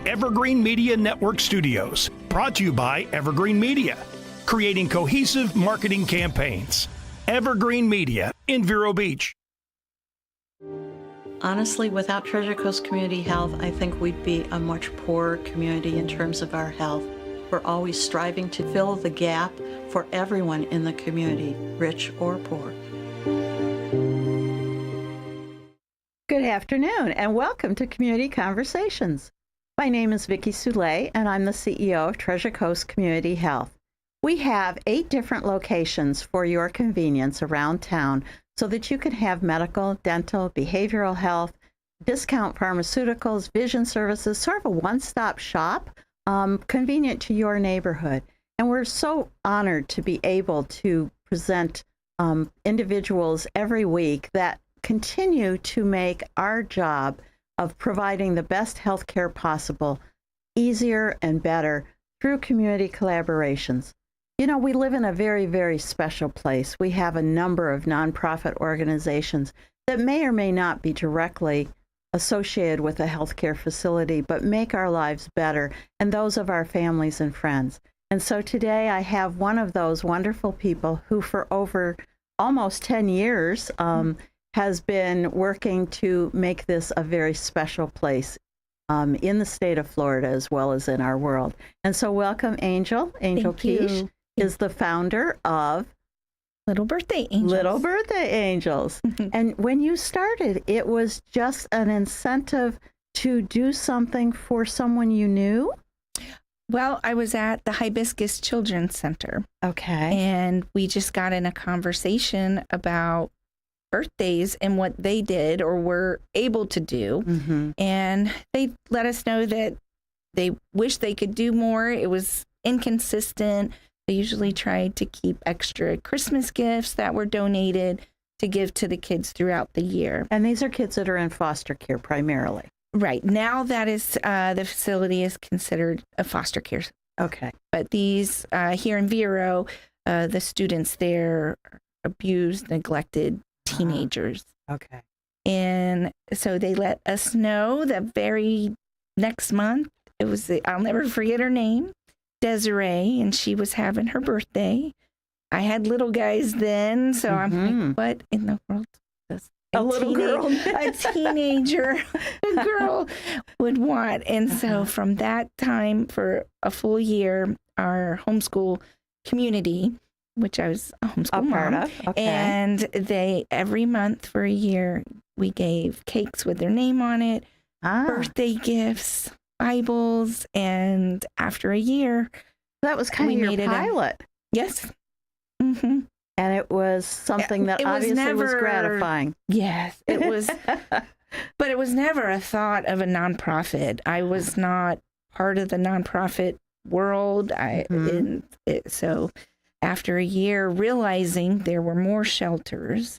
the Evergreen Media Network studios, brought to you by Evergreen Media, creating cohesive marketing campaigns. Evergreen Media in Vero Beach. Honestly, without Treasure Coast Community Health, I think we'd be a much poorer community in terms of our health. We're always striving to fill the gap for everyone in the community, rich or poor. Good afternoon and welcome to Community Conversations. My name is Vicki Soule and I'm the CEO of Treasure Coast Community Health. We have 8 different locations for your convenience around town so that you can have medical, dental, behavioral health, discount pharmaceuticals, vision services, sort of a one-stop shop, convenient to your neighborhood. And we're so honored to be able to present individuals every week that continue to make our job of providing the best health care possible easier and better through community collaborations. You know, we live in a very, very special place. We have a number of nonprofit organizations that may or may not be directly associated with a healthcare facility, but make our lives better and those of our families and friends. And so today I have one of those wonderful people who for over almost 10 years has been working to make this a very special place in the state of Florida as well as in our world. And so welcome, Angel. Angel Pietsch is the founder of Little Birthday Angels. Little Birthday Angels. And when you started, it was just an incentive to do something for someone you knew? Well, I was at the Hibiscus Children's Center. Okay. And we just got in a conversation about birthdays and what they did or were able to do. Mm-hmm. And they let us know that they wish they could do more. It was inconsistent. They usually tried to keep extra Christmas gifts that were donated to give to the kids throughout the year. And these are kids that are in foster care primarily. Right. Now that is the facility is considered a foster care. Okay. But these here in Vero, the students there are abused, neglected teenagers. Okay. And so they let us know the very next month. It was, I'll never forget her name, Desiree, and she was having her birthday. I had little guys then, so I'm like, what in the world does a teenager girl would want? And so from that time for a full year, our homeschool community, which I was a homeschool mom, and they every month for a year we gave cakes with their name on it, birthday gifts, Bibles, and after a year, that was kind of your pilot. Yes. Mm-hmm. And it was something that obviously was gratifying. Yes, it was. But it was never a thought of a nonprofit. I was not part of the nonprofit world. So after a year, realizing there were more shelters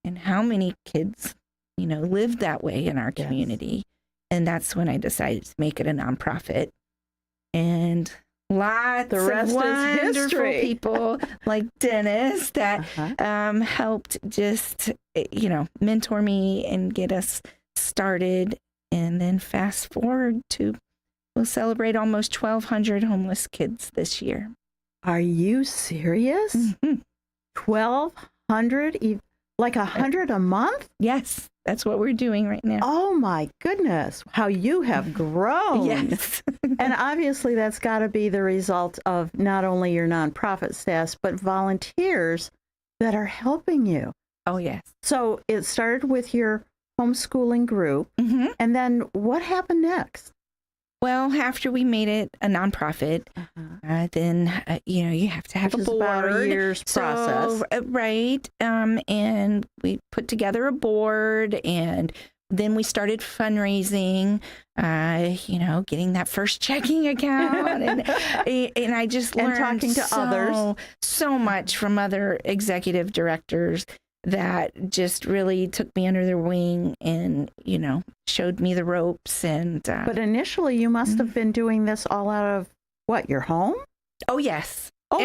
and how many kids, lived that way in our community. And that's when I decided to make it a nonprofit. And lots of wonderful people like Dennis that helped just, mentor me and get us started. And then fast forward to, we'll celebrate almost 1,200 homeless kids this year. Are you serious? 1,200, like 100 a month? Yes, that's what we're doing right now. Oh my goodness, how you have grown. Yes. And obviously that's got to be the result of not only your nonprofit staff, but volunteers that are helping you. Oh, yes. So it started with your homeschooling group, and then what happened next? Well, after we made it a nonprofit, then, you have to have a board. About a year's process. Right. And we put together a board, and then we started fundraising, getting that first checking account. And I just learned talking to others. So much from other executive directors that just really took me under their wing and, showed me the ropes. And but initially you must have been doing this all out of what, your home? Oh, yes. Oh,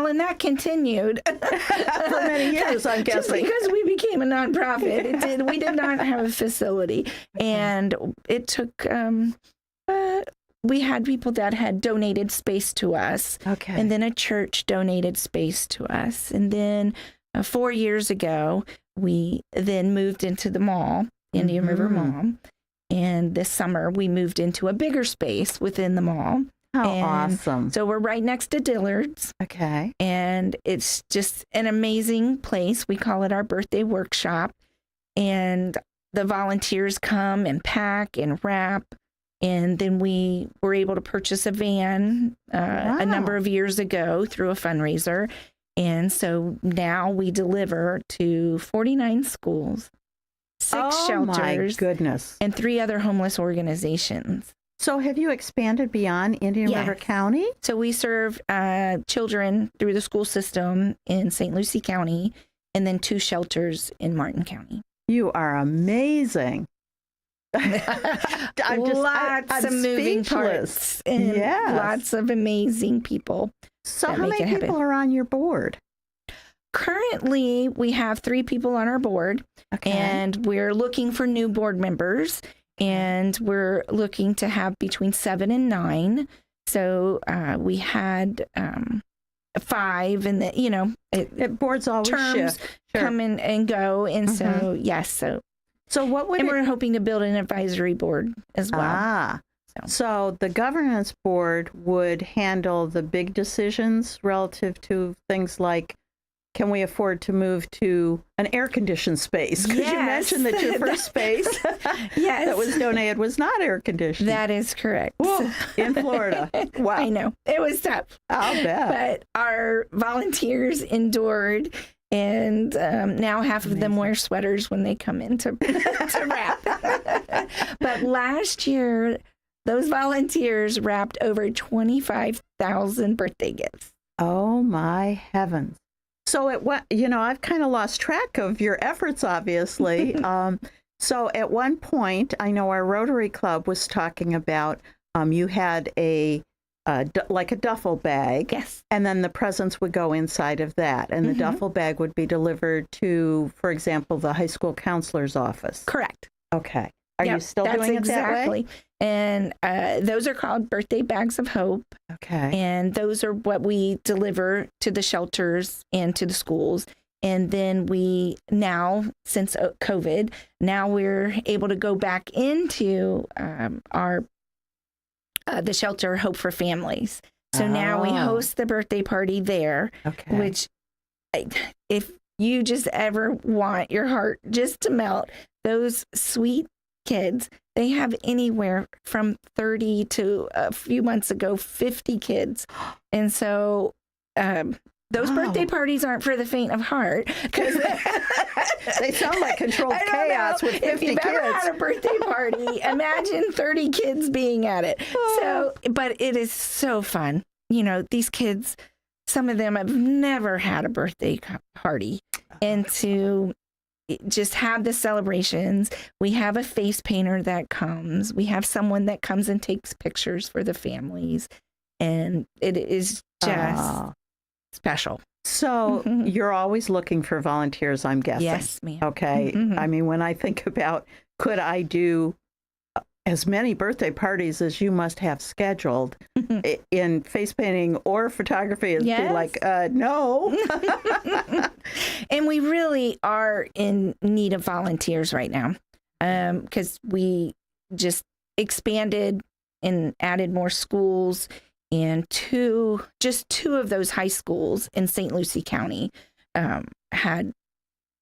and that continued for many years, I'm guessing. Just because we became a nonprofit, we did not have a facility, and it took we had people that had donated space to us. Okay. And then a church donated space to us. And then 4 years ago, we then moved into the mall, Indian River Mall. And this summer, we moved into a bigger space within the mall. How And awesome. So we're right next to Dillard's. Okay. And it's just an amazing place. We call it our birthday workshop. And the volunteers come and pack and wrap. And then we were able to purchase a van a number of years ago through a fundraiser. And so now we deliver to 49 schools, 6 shelters, my goodness. and 3 other homeless organizations. So have you expanded beyond Indian Yes. River County? So we serve children through the school system in St. Lucie County and then 2 shelters in Martin County. You are amazing. Lots of moving parts and lots of amazing people. So that how make many it happen. people are on your board? Currently, we have 3 people on our board, Okay. and we're looking for new board members, and we're looking to have between 7 and 9. So we had 5, and Boards always terms shift. Sure. come in and go, and so yes, So what would and it... we're hoping to build an advisory board as well. So the governance board would handle the big decisions relative to things like, can we afford to move to an air-conditioned space? Because you mentioned that your first space that was donated was not air-conditioned. That is correct. Whoa, in Florida. Wow. I know. It was tough. I'll bet. But our volunteers endured, and now half of them wear sweaters when they come in to wrap. But last year, those volunteers wrapped over 25,000 birthday gifts. Oh, my heavens. So I've kind of lost track of your efforts, obviously. So at one point, I know our Rotary Club was talking about you had like a duffel bag. Yes. And then the presents would go inside of that. And the duffel bag would be delivered to, for example, the high school counselor's office. Correct. Okay. Are you still doing it that way? And those are called birthday bags of hope. Okay. And those are what we deliver to the shelters and to the schools. And then we now, since COVID, now we're able to go back into our the shelter Hope for Families. So now we host the birthday party there, which if you just ever want your heart just to melt, those sweet kids, they have anywhere from 30 to a few months ago, 50 kids. And so those birthday parties aren't for the faint of heart. They sound like controlled chaos with 50 kids. If you've ever had a birthday party, imagine 30 kids being at it. So, but it is so fun. These kids, some of them have never had a birthday party. And to just have the celebrations. We have a face painter that comes. We have someone that comes and takes pictures for the families. And it is just special. So you're always looking for volunteers, I'm guessing. Yes, ma'am. Okay. I mean, when I think about, could I do as many birthday parties as you must have scheduled in face painting or photography, it'd be like, no. And we really are in need of volunteers right now because we just expanded and added more schools, and two of those high schools in St. Lucie County had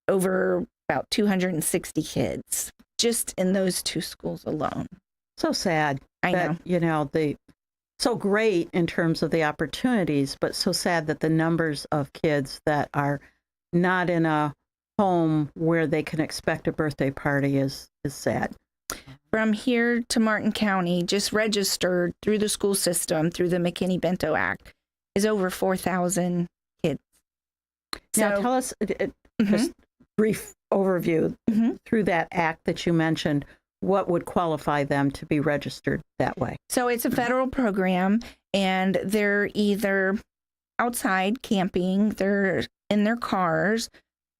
over about 260 kids just in those 2 schools alone. So sad. I know. So great in terms of the opportunities, but so sad that the numbers of kids that are not in a home where they can expect a birthday party is sad. From here to Martin County, just registered through the school system, through the McKinney-Bento Act, is over 4,000 kids. Now tell us, just brief overview, through that act that you mentioned, what would qualify them to be registered that way? So it's a federal program, and they're either outside camping, they're in their cars,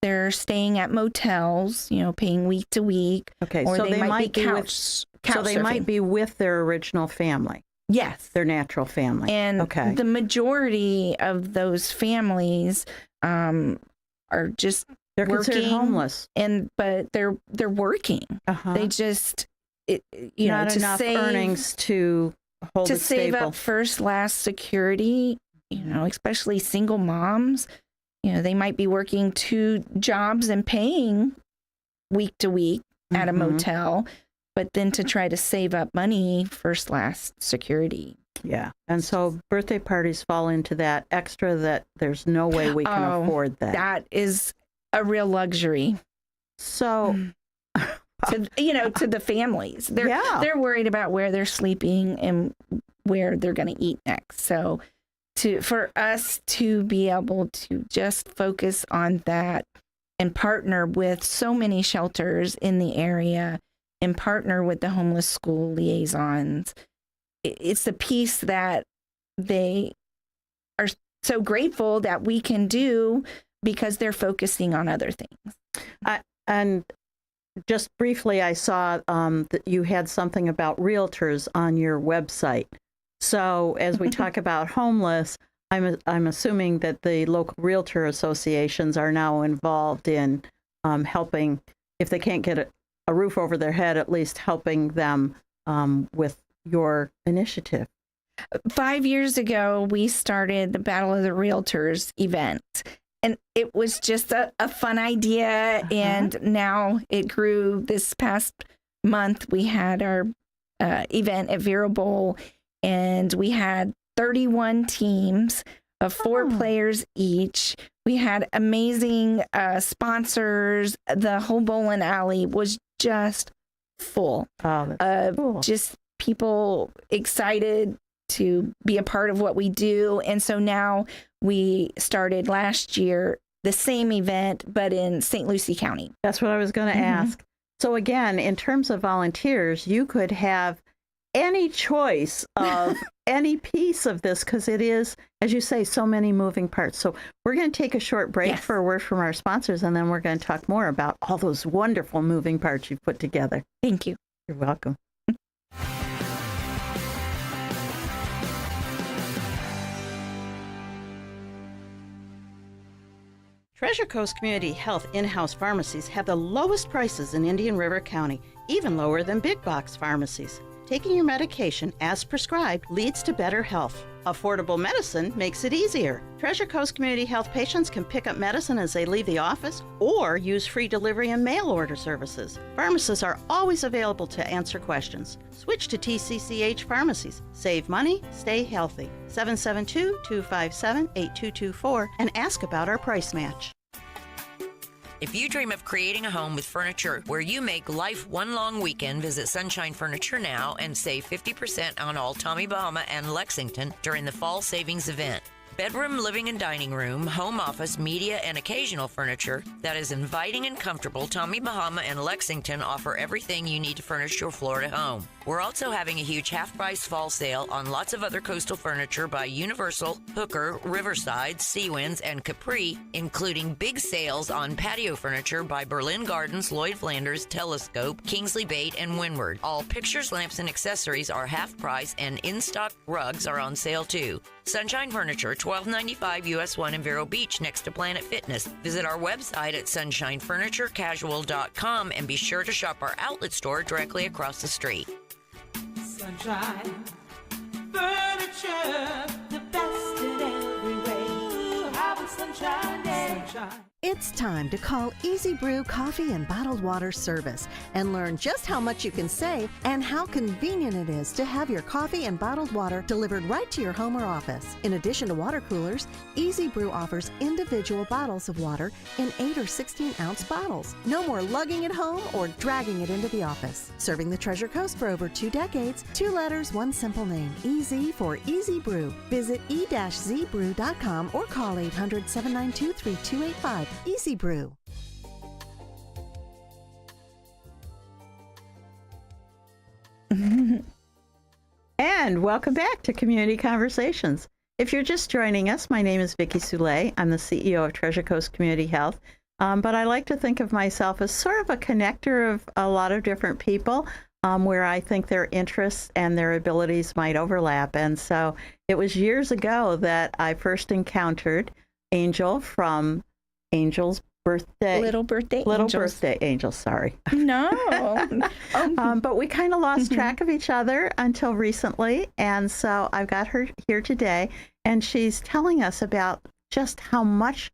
they're staying at motels, paying week to week. Okay, or so they might be So they might be with their original family. Yes. Their natural family. And okay. the majority of those families are just They're considered working, homeless. but they're working. They just not to enough save earnings to hold it save stable. up first last security, especially single moms. They might be working 2 jobs and paying week to week at a motel, but then to try to save up money first last security. Yeah. And so birthday parties fall into that extra that there's no way we can afford that. That is a real luxury. So to the families. They're worried about where they're sleeping and where they're going to eat next. So for us to be able to just focus on that and partner with so many shelters in the area and partner with the homeless school liaisons, it's the piece that they are so grateful that we can do because they're focusing on other things. And just briefly, I saw that you had something about realtors on your website. So as we talk about homeless, I'm assuming that the local realtor associations are now involved in helping, if they can't get a roof over their head, at least helping them with your initiative. 5 years ago, we started the Battle of the Realtors event. And it was just a fun idea. And now it grew. This past month, we had our event at Vera Bowl, and we had 31 teams of 4 players each. We had amazing sponsors. The whole bowling alley was just full of cool. Just people excited to be a part of what we do. And so now we started last year the same event, but in St. Lucie County. That's what I was going to ask. So again, in terms of volunteers, you could have any choice of any piece of this, because it is, as you say, so many moving parts. So we're going to take a short break for a word from our sponsors, and then we're going to talk more about all those wonderful moving parts you've put together. Thank you. You're welcome. Treasure Coast Community Health in-house pharmacies have the lowest prices in Indian River County, even lower than big box pharmacies. Taking your medication as prescribed leads to better health. Affordable medicine makes it easier. Treasure Coast Community Health patients can pick up medicine as they leave the office or use free delivery and mail order services. Pharmacists are always available to answer questions. Switch to TCCH pharmacies. Save money, stay healthy. 772-257-8224 and ask about our price match. If you dream of creating a home with furniture where you make life one long weekend, visit Sunshine Furniture now and save 50% on all Tommy Bahama and Lexington during the fall savings event. Bedroom, living, and dining room, home office, media, and occasional furniture that is inviting and comfortable, Tommy Bahama and Lexington offer everything you need to furnish your Florida home. We're also having a huge half-price fall sale on lots of other coastal furniture by Universal, Hooker, Riverside, Seawinds, and Capri, including big sales on patio furniture by Berlin Gardens, Lloyd Flanders, Telescope, Kingsley Bait, and Windward. All pictures, lamps, and accessories are half price, and in-stock rugs are on sale too. Sunshine Furniture, 1295 US 1 in Vero Beach, next to Planet Fitness. Visit our website at sunShineFurnitureCasual.com and be sure to shop our outlet store directly across the street. Sunshine Furniture, the best in every way. Have a sunshine day. Sunshine. It's time to call Easy Brew Coffee and Bottled Water Service and learn just how much you can save and how convenient it is to have your coffee and bottled water delivered right to your home or office. In addition to water coolers, Easy Brew offers individual bottles of water in 8 or 16-ounce bottles. No more lugging it home or dragging it into the office. Serving the Treasure Coast for over 2 decades, 2 letters, 1 simple name. Easy for Easy Brew. Visit e-zbrew.com or call 800-792-3285. Easy Brew. And welcome back to Community Conversations. If you're just joining us, my name is Vicki Soule. I'm the CEO of Treasure Coast Community Health. But I like to think of myself as sort of a connector of a lot of different people. where I think their interests and their abilities might overlap. And so it was years ago that I first encountered Angel from Angel's Birthday. Little birthday angels, sorry. No. But we kind of lost track of each other until recently. And so I've got her here today, and she's telling us about just how much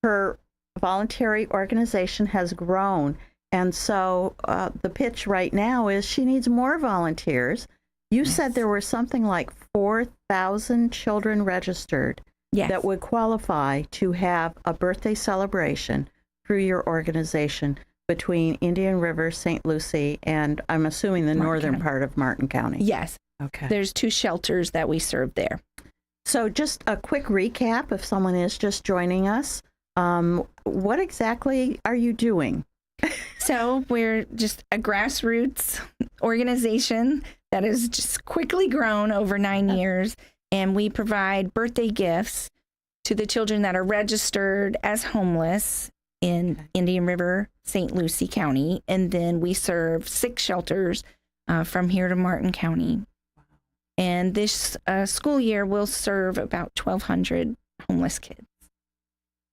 her voluntary organization has grown. And so the pitch right now is she needs more volunteers. You said there were something like 4,000 children registered that would qualify to have a birthday celebration through your organization between Indian River, St. Lucie, and I'm assuming the northern part of Martin County. Yes. Okay. There's 2 shelters that we serve there. So just a quick recap if someone is just joining us. What exactly are you doing? So we're just a grassroots organization that has just quickly grown over 9 years, and we provide birthday gifts to the children that are registered as homeless in Indian River, St. Lucie County, and then we serve 6 shelters from here to Martin County. And this school year, we'll serve about 1,200 homeless kids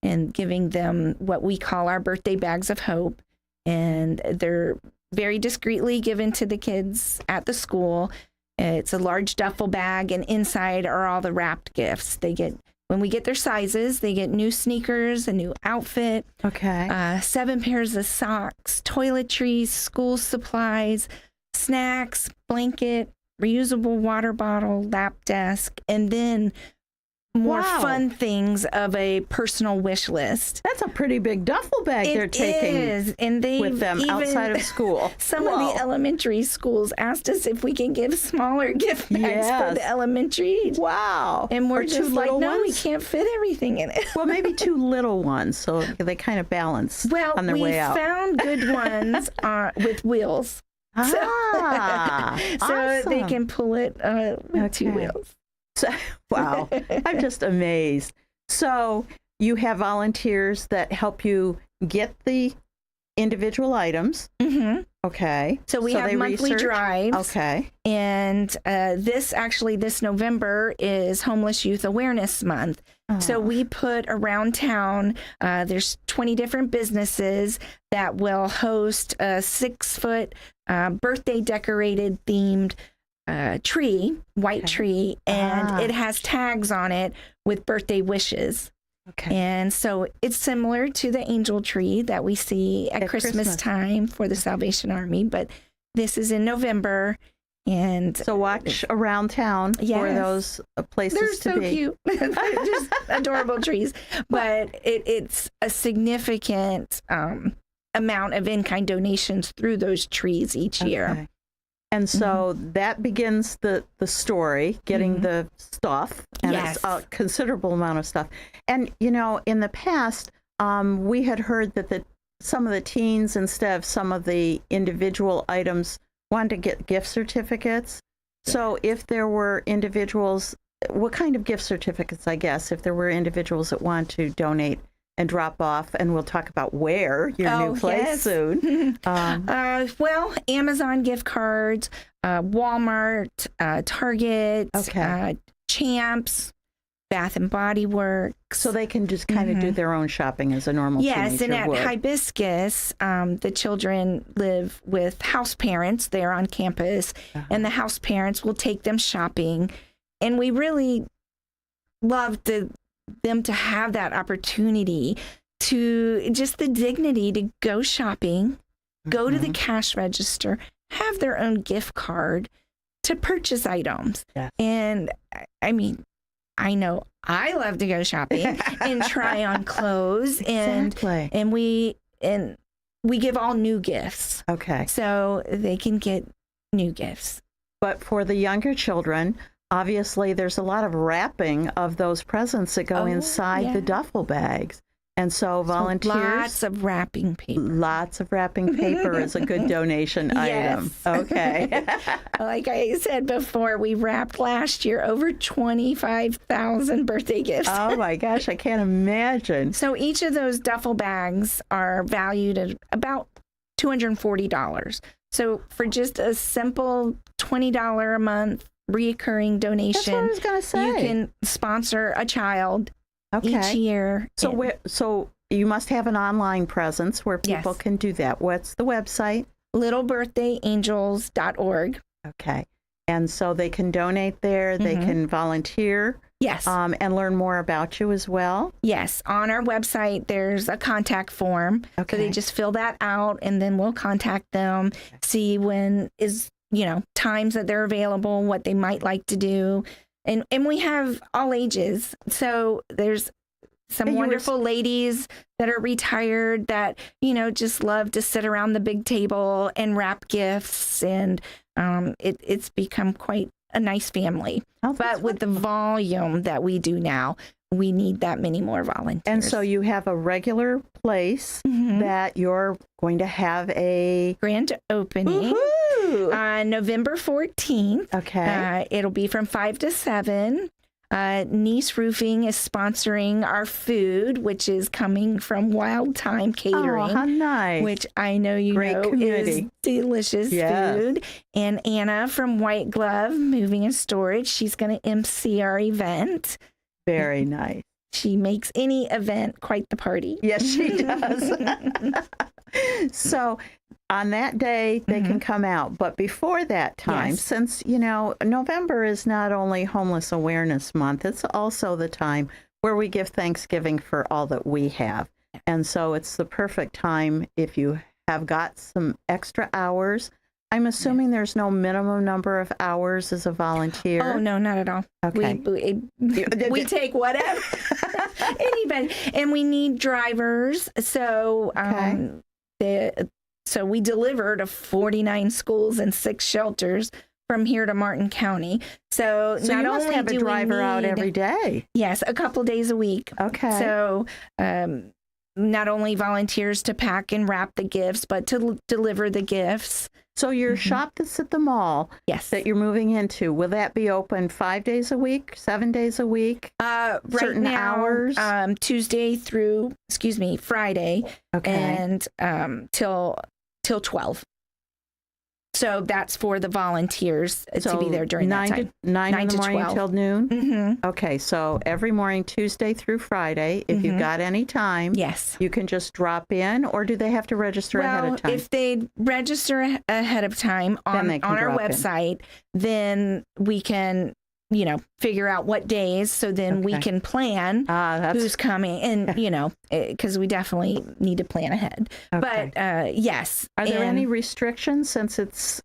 and giving them what we call our birthday bags of hope. And they're very discreetly given to the kids at the school. It's a large duffel bag, and inside are all the wrapped gifts. They get, when we get their sizes, they get new sneakers, a new outfit, 7 pairs of socks, toiletries, school supplies, snacks, blanket, reusable water bottle, lap desk, and then more fun things of a personal wish list. That's a pretty big duffel bag they're taking and with them outside of school. Some of the elementary schools asked us if we can give smaller gift bags for the elementary. Wow. And we're just like, no, we can't fit everything in it. Well, maybe 2 little ones, so they kind of balance on their way out. We found good ones with wheels. So Awesome. they can pull it with 2 wheels. So, wow, I'm just amazed. So you have volunteers that help you get the individual items. Mm-hmm. Okay. So we have monthly drives. Okay. And this November is Homeless Youth Awareness Month. So we put around town, there's 20 different businesses that will host a 6-foot birthday decorated themed tree, white tree, and it has tags on it with birthday wishes. Okay. And so it's similar to the angel tree that we see at Christmas time for the Salvation Army, but this is in November. And so watch around town for those places to be. They're so cute. They're just adorable trees. But it's a significant amount of in-kind donations through those trees each year. And so that begins the story, getting the stuff, and it's a considerable amount of stuff. And, you know, in the past, we had heard that some of the teens, instead of some of the individual items, wanted to get gift certificates. So if there were individuals, what kind of gift certificates, I guess, if there were individuals that want to donate and drop off, and we'll talk about where your new place soon. Well, Amazon gift cards, Walmart, Target, Champs, Bath and Body Works. So they can just kind of do their own shopping as a normal teenager and at would. Hibiscus, the children live with house parents there on campus, and the house parents will take them shopping. And we really love them to have that opportunity to just the dignity to go shopping, go to the cash register, have their own gift card to purchase items. Yes. And I mean, I know I love to go shopping and try on clothes, and we give all new gifts. Okay. So they can get new gifts. But for the younger children, obviously, there's a lot of wrapping of those presents that go inside the duffle bags. And so volunteers... Lots of wrapping paper. Lots of wrapping paper is a good donation item. Okay. Like I said before, we wrapped last year over 25,000 birthday gifts. Oh my gosh, I can't imagine. So each of those duffel bags are valued at about $240. So for just a simple $20 a month reoccurring donation, That's what I was going to say. you can sponsor a child Okay. each year. So you must have an online presence where people Yes. can do that. What's the website? littlebirthdayangels.org. Okay. And so they can donate there. They can volunteer. Yes. And learn more about you as well. Yes. On our website, there's a contact form. Okay. So they just fill that out and then we'll contact them, see when is, times that they're available, what they might like to do. And we have all ages. So there's some wonderful ladies that are retired that, just love to sit around the big table and wrap gifts. And it's become quite a nice family. Oh, but with the volume that we do now, we need that many more volunteers. And so you have a regular place that you're going to have a grand opening on November 14th. Okay. It'll be from 5 to 7. Nice Roofing is sponsoring our food, which is coming from Wild Time Catering. Oh, how nice. Which I know Great community. is delicious food. And Anna from White Glove Moving and Storage, she's going to MC our event. Very nice. She makes any event quite the party. Yes, she does. So on that day, they can come out. But before that time, Yes. since, November is not only Homeless Awareness Month, it's also the time where we give Thanksgiving for all that we have. And so it's the perfect time if you have got some extra hours. I'm assuming there's no minimum number of hours as a volunteer. Oh, no, not at all. Okay. We take whatever. Anybody. And we need drivers. So, so we deliver to 49 schools and 6 shelters from here to Martin County. So not you must only have a do driver we out need- every day. Yes, a couple days a week. Okay. So not only volunteers to pack and wrap the gifts, but to deliver the gifts. So your shop that's at the mall Yes. that you're moving into, will that be open 5 days a week, 7 days a week? Right certain now, hours? Tuesday through, Friday, Okay. and till 12. So that's for the volunteers to be there during that time. 9 in the to morning 12. till noon? Mm-hmm. Okay, so every morning, Tuesday through Friday, if you've got any time, Yes. you can just drop in, or do they have to register ahead of time? If they register ahead of time Then on they can our drop in. website, then we can, figure out what days. So then we Okay. can plan That's who's coming, and because we definitely need to plan ahead. Okay. But yes, Are there and- any restrictions since it's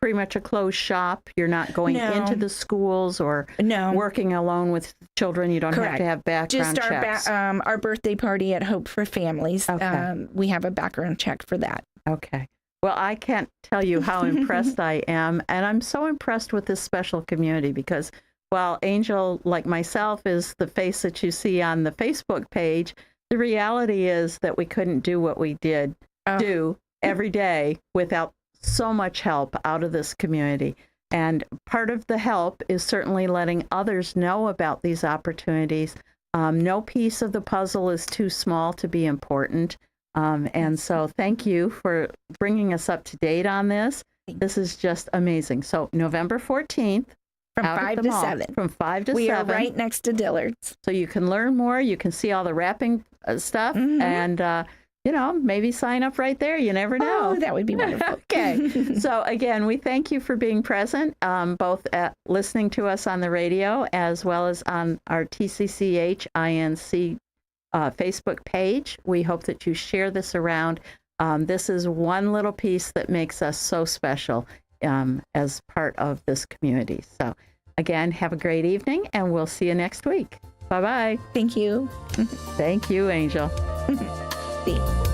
pretty much a closed shop? You're not going No. into the schools or No. working alone with children. You don't have Correct. to have background Just checks. our birthday party at Hope for Families. Okay. We have a background check for that. Okay. Well, I can't tell you how impressed I am. And I'm so impressed with this special community because while Angel, like myself, is the face that you see on the Facebook page, the reality is that we couldn't do what we did do every day without so much help out of this community. And part of the help is certainly letting others know about these opportunities. No piece of the puzzle is too small to be important. And so thank you for bringing us up to date on this. This is just amazing. So November 14th. From out at 5 the to mall, 7. From 5 to We 7. are right next to Dillard's. So you can learn more. You can see all the wrapping stuff. Mhm. And, maybe sign up right there. You never know. Oh, that would be wonderful. Okay. So again, we thank you for being present, both at listening to us on the radio as well as on our TCCH INC Facebook page. We hope that you share this around. This is one little piece that makes us so special as part of this community. So again, have a great evening and we'll see you next week. Bye-bye. Thank you. Thank you, Angel. See.